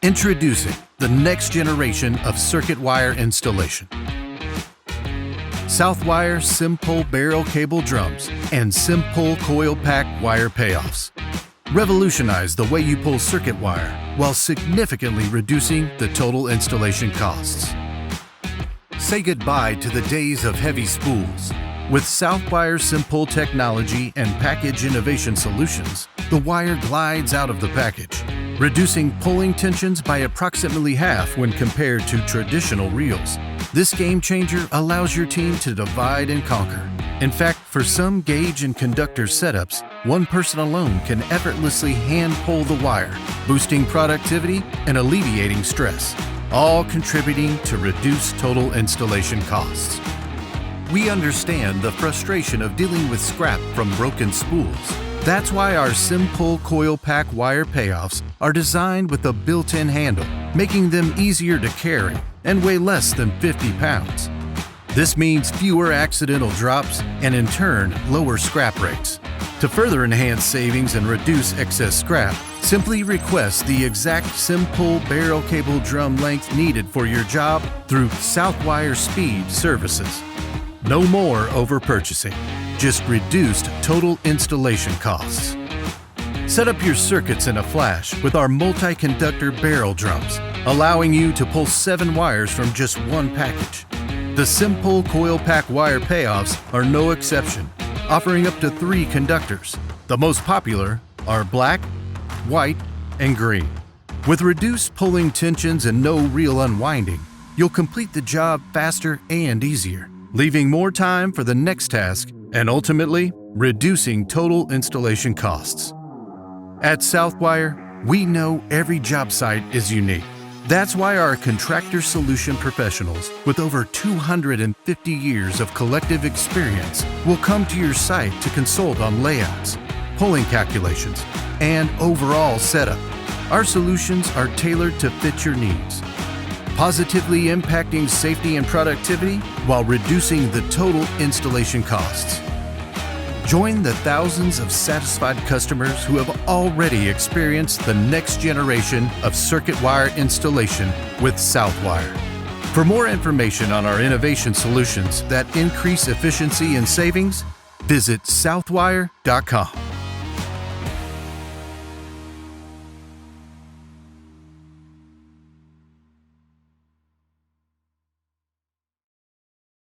Introducing the next generation of circuit wire installation. Southwire SIMpull barrel cable drums and SIMpull CoilPAK wire payoffs. Revolutionize the way you pull circuit wire while significantly reducing the total installation costs. Say goodbye to the days of heavy spools. With Southwire SIMpull technology and package innovation solutions, the wire glides out of the package, reducing pulling tensions by approximately half when compared to traditional reels. This game changer allows your team to divide and conquer. In fact, for some gauge and conductor setups, one person alone can effortlessly hand pull the wire, boosting productivity and alleviating stress, all contributing to reduced total installation costs. We understand the frustration of dealing with scrap from broken spools. That's why our SIMpull CoilPAK wire payoffs are designed with a built-in handle, making them easier to carry and weigh less than 50 pounds. This means fewer accidental drops and, in turn, lower scrap rates. To further enhance savings and reduce excess scrap, simply request the exact SIMpull barrel cable drum length needed for your job through Southwire Speed services. No more over-purchasing, just reduced total installation costs. Set up your circuits in a flash with our multi-conductor barrel drums, allowing you to pull 7 wires from just one package. The SIMpull CoilPAK wire payoffs are no exception, offering up to 3 conductors. The most popular are black, white, and green. With reduced pulling tensions and no reel unwinding, you'll complete the job faster and easier, leaving more time for the next task and ultimately reducing total installation costs. At Southwire, we know every job site is unique. That's why our contractor solution professionals with over 250 years of collective experience will come to your site to consult on layouts, pulling calculations, and overall setup. Our solutions are tailored to fit your needs, positively impacting safety and productivity while reducing the total installation costs. Join the thousands of satisfied customers who have already experienced the next generation of circuit wire installation with Southwire. For more information on our innovation solutions that increase efficiency and savings, visit southwire.com.